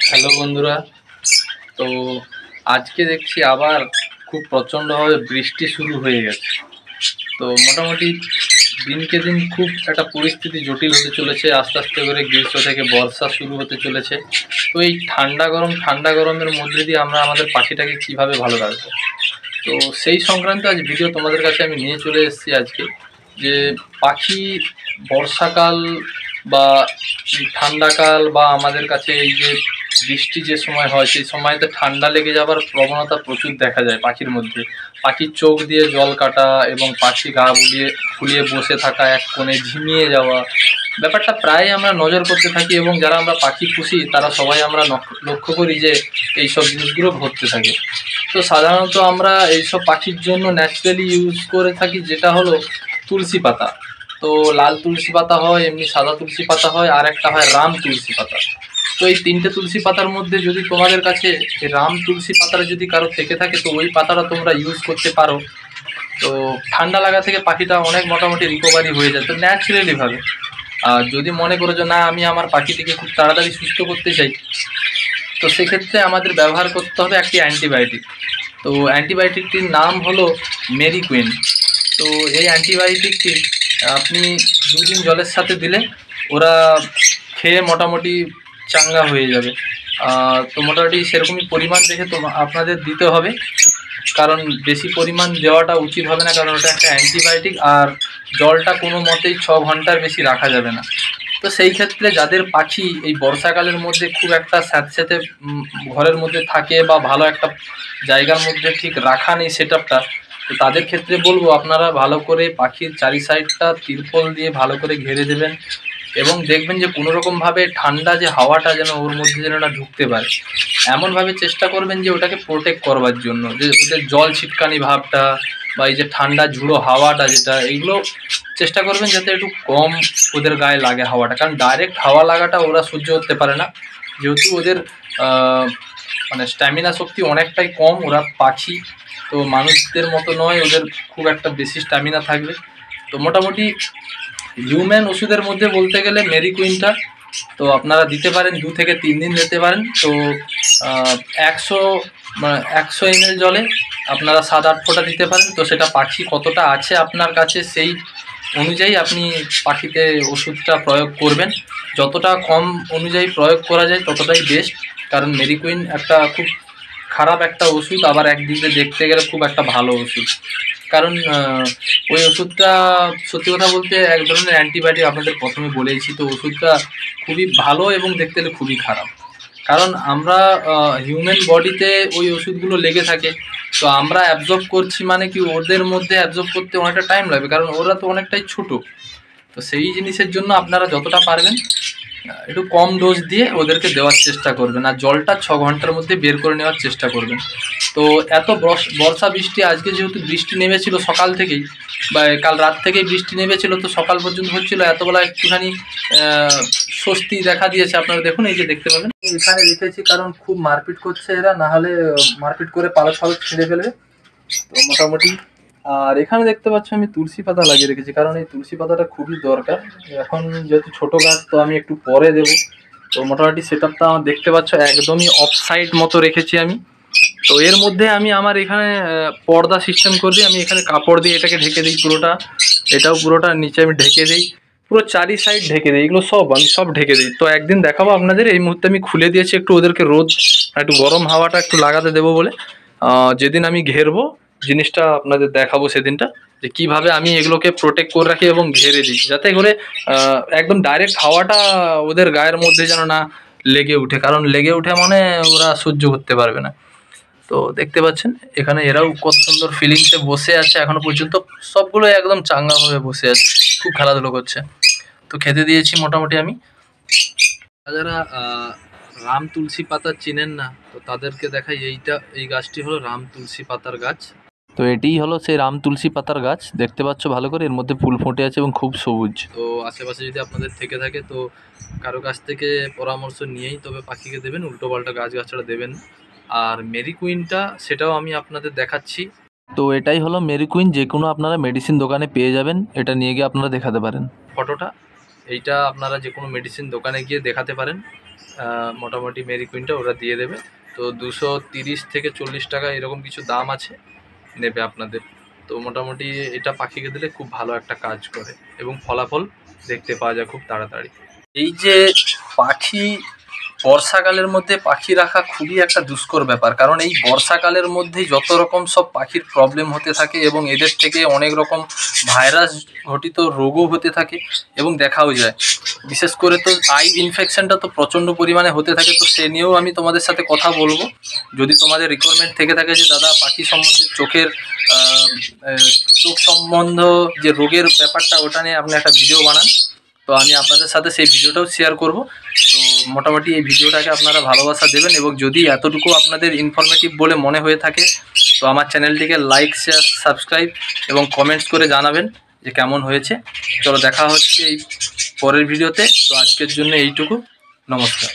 Hello বন্ধুরা। তো আজকে দেখছি আবার খুব প্রচণ্ডভাবে বৃষ্টি শুরু হয়ে গেছে। তো মোটামুটি দিনকে দিন খুব একটা পরিস্থিতি জটিল হতে চলেছে। আস্তে আস্তে করে গ্রীষ্ম থেকে বর্ষা শুরু হতে চলেছে। তো এই ঠান্ডা গরমের মধ্যে দিয়ে আমরা আমাদের পাখিটাকে কিভাবে ভালো রাখবো, তো সেই সংক্রান্ত আজ ভিডিও তোমাদের কাছে আমি নিয়ে চলে এসেছি আজকে। যে পাখি বর্ষাকাল বা ঠান্ডাকাল বা আমাদের কাছে এই যে বৃষ্টি যে সময় হয় সেই সময়তে ঠান্ডা লেগে যাবার প্রবণতা প্রচুর দেখা যায় পাখির মধ্যে। পাখির চোখ দিয়ে জল কাটা এবং পাখি গা ফুলিয়ে বসে থাকা, এক কোণে ঝিমিয়ে যাওয়া, ব্যাপারটা প্রায় আমরা নজর করতে থাকি। এবং যারা আমরা পাখি পুষি তারা সবাই আমরা লক্ষ্য করি যে এইসব জিনিসগুলো ঘটতে থাকে। তো সাধারণত আমরা এইসব পাখির জন্য ন্যাচারালি ইউজ করে থাকি, যেটা হলো তুলসী পাতা। তো লাল তুলসী পাতা হয়, এমনি সাদা তুলসী পাতা হয়, আর একটা হয় রাম তুলসী পাতা। তো এই তিনটে তুলসী পাতার মধ্যে যদি তোমাদের কাছে এই রাম তুলসী পাতাটা যদি কারো থেকে থাকে তো ওই পাতাটা তোমরা ইউজ করতে পারো। তো ঠান্ডা লাগা থেকে পাখিটা অনেক মোটামুটি রিকভারি হয়ে যায় তো ন্যাচারালি ভাবে। আর যদি মনে করো যে না, আমি আমার পাখিটিকে খুব তাড়াতাড়ি সুস্থ করতে চাই, তো সেক্ষেত্রে আমাদের ব্যবহার করতে হবে একটি অ্যান্টিবায়োটিক। তো অ্যান্টিবায়োটিকটির নাম হলো মেরিকুইন। তো এই অ্যান্টিবায়োটিকটি আপনি 2 দিন জলের সাথে দিলে ওরা খেয়ে মোটামুটি চাঙ্গা হয়ে যাবে। তো মোটামুটি সেরকমই পরিমাণ দেখে তো আপনাদের দিতে হবে, কারণ বেশি পরিমাণ দেওয়াটা উচিত হবে না, কারণ ওটা একটা অ্যান্টিবায়োটিক। আর জলটা কোনো মতেই 6 ঘন্টার বেশি রাখা যাবে না। তো সেই ক্ষেত্রে যাদের পাখি এই বর্ষাকালের মধ্যে খুব একটা স্যাঁতস্যাঁতে ঘরের মধ্যে থাকে বা ভালো একটা জায়গার মধ্যে ঠিক রাখা নেই সেট আপটা, তো তাদের ক্ষেত্রে বলবো আপনারা ভালো করে পাখির চারি সাইডটা তিরপল দিয়ে ভালো করে ঘিরে দেবেন। এবং দেখবেন যে কোনো রকমভাবে ঠান্ডা যে হাওয়াটা যেন ওর মধ্যে যেন না ঢুকতে পারে, এমনভাবে চেষ্টা করবেন যে ওটাকে প্রোটেক্ট করবার জন্য, যে ওদের জল ছিটকানি ভাবটা বা এই যে ঠান্ডা ঝুড়ো হাওয়াটা যেটা, এইগুলো চেষ্টা করবেন যাতে একটু কম ওদের গায়ে লাগে হাওয়াটা। কারণ ডাইরেক্ট হাওয়া লাগাটা ওরা সহ্য করতে পারে না, যেহেতু ওদের মানে স্ট্যামিনা শক্তি অনেকটাই কম। ওরা পাখি তো মানুষদের মতো নয়, ওদের খুব একটা বেশি স্ট্যামিনা থাকবে। তো মোটামুটি হিউম্যান ওষুধের মধ্যে বলতে গেলে মেরিকুইনটা তো আপনারা দিতে পারেন, 2 থেকে 3 দিন দিতে পারেন। তো 100 ml জলে আপনারা 7-8 ফোঁটা দিতে পারেন। তো সেটা পাখি কতটা আছে আপনার কাছে সেই অনুযায়ী আপনি পাখিতে ওষুধটা প্রয়োগ করবেন। যতটা কম অনুযায়ী প্রয়োগ করা যায় ততটাই বেস্ট, কারণ মেরিকুইন একটা খুব খারাপ একটা ওষুধ, আবার একদিকে দেখতে গেলে খুব একটা ভালো ওষুধ। কারণ ওই ওষুধটা সত্যি কথা বলতে এক ধরনের অ্যান্টিবায়োটিক, আপনাদের প্রথমে বলেইছি। তো ওষুধটা খুবই ভালো এবং দেখতে গেলে খুবই খারাপ, কারণ আমরা হিউম্যান বডিতে ওই ওষুধগুলো লেগে থাকে। তো আমরা অ্যাবজর্ব করছি মানে কি, ওদের মধ্যে অ্যাবজর্ব করতে অনেকটা টাইম লাগবে, কারণ ওরা তো অনেকটাই ছোট। তো সেই জিনিসের জন্য আপনারা যতটা পারবেন একটু কম ডোজ দিয়ে ওদেরকে দেওয়ার চেষ্টা করবেন, আর জলটা 6 ঘন্টার মধ্যে বের করে নেওয়ার চেষ্টা করবেন। তো এত বর্ষা বৃষ্টি, আজকে যেহেতু বৃষ্টি নেমেছিল সকাল থেকেই, বা কাল রাত থেকেই বৃষ্টি নেমেছিল, তো সকাল পর্যন্ত হচ্ছিল, এতবেলা একটুখানি স্বস্তি দেখা দিয়েছে। আপনারা দেখুন, এই যে দেখতে পাবেন এখানে রেখেছি, কারণ খুব মারপিট করছে এরা, না হলে মারপিট করে পালক ছেড়ে ফেলবে। তো মোটামুটি আর এখানে দেখতে পাচ্ছ আমি তুলসী পাতা লাগিয়ে রেখেছি, কারণ এই তুলসী পাতাটা খুবই দরকার। এখন যেহেতু ছোট গাছ, তো আমি একটু পরে দেবো। তো মোটামুটি সেট আপটা আমার দেখতে পাচ্ছ একদমই অফ সাইড মতো রেখেছি আমি। তো এর মধ্যে আমি আমার এখানে পর্দা সিস্টেম করে দিই, আমি এখানে কাপড় দিয়ে এটাকে ঢেকে দিই পুরোটা। এটাও পুরোটা নিচে আমি ঢেকে দিই, পুরো চারি সাইড ঢেকে দিই। এগুলো আমি সব ঢেকে দিই। তো একদিন দেখাবো আপনাদের। এই মুহূর্তে আমি খুলে দিয়েছি একটু ওদেরকে রোদ, একটু গরম হাওয়াটা একটু লাগাতে দেবো বলে। যেদিন আমি ঘেরবো জিনিসটা আপনাদের দেখাবো সেদিনটা, যে কিভাবে আমি এগুলোকে প্রোটেক্ট করে রাখি এবং ঘেরে দিই, যাতে করে একদম ডাইরেক্ট হাওয়াটা ওদের গায়ের মধ্যে যেন না লেগে উঠে, কারণ লেগে উঠে মানে ওরা সহ্য করতে পারবে না। তো দেখতে পাচ্ছেন এখানে এরাও কত সুন্দর ফিলিংসে বসে আছে এখনো পর্যন্ত। সবগুলো একদম চাঙ্গাভাবে বসে আছে, খুব খেলাধুলো করছে। তো খেতে দিয়েছি মোটামুটি আমি। যারা রাম তুলসী পাতা চিনেন না, তো তাদেরকে দেখাই। এই গাছটি হলো রাম তুলসী পাতার গাছ। তো এটিই হলো সেই রাম তুলসী পাতার গাছ, দেখতে পাচ্ছ ভালো করে, এর মধ্যে ফুল ফুটে আছে এবং খুব সবুজ। তো আশেপাশে যদি আপনাদের থেকে থাকে তো কারো কাছ থেকে পরামর্শ নিয়েই তবে পাখিকে দেবেন, উল্টোপাল্টা গাছগাছড়া দেবেন। আর মেরিকুইনটা সেটাও আমি আপনাদের দেখাচ্ছি। তো এটাই হলো মেরিকুইন, যে কোনো আপনারা মেডিসিন দোকানে পেয়ে যাবেন। এটা নিয়ে গিয়ে আপনারা দেখাতে পারেন। ফটোটা এইটা আপনারা যে কোনো মেডিসিন দোকানে গিয়ে দেখাতে পারেন। মোটামুটি মেরি কুইনটা ওরা দিয়ে দেবে। তো 230 থেকে 40 টাকা এরকম কিছু দাম আছে, নেবে আপনাদের। তো মোটামুটি এটা পাখিকে দিলে খুব ভালো একটা কাজ করে এবং ফলাফল দেখতে পাওয়া যায় খুব তাড়াতাড়ি। এই যে পাখি, বর্ষাকালের মধ্যে পাখি রাখা খুবই একটা দুষ্কর ব্যাপার, কারণ এই বর্ষাকালের মধ্যেই যত রকম সব পাখির প্রবলেম হতে থাকে এবং এদের থেকে অনেক রকম ভাইরাস ঘটিত রোগও হতে থাকে এবং দেখাও যায়। বিশেষ করে তো আই ইনফেকশনটা তো প্রচণ্ড পরিমাণে হতে থাকে। তো সে নিয়েও আমি তোমাদের সাথে কথা বলবো। যদি তোমাদের রিকোয়ারমেন্ট থেকে থাকে যে দাদা পাখি সম্বন্ধে চোখ সম্বন্ধ যে রোগের ব্যাপারটা, ওটা নিয়ে আপনি একটা ভিডিও বানান, তো আমি আপনাদের সাথে সেই ভিডিওটাও শেয়ার করব। তো মোটামুটি এই ভিডিওটাকে আপনারা ভালোবাসা দেবেন এবং যদি এতটুকু আপনাদের ইনফরমেটিভ বলে মনে হয়ে থাকে তো আমার চ্যানেলটিকে লাইক, শেয়ার, সাবস্ক্রাইব এবং কমেন্টস করে জানাবেন যে কেমন হয়েছে। চলো দেখা হচ্ছে এই পরের ভিডিওতে। তো আজকের জন্য এইটুকু, নমস্কার।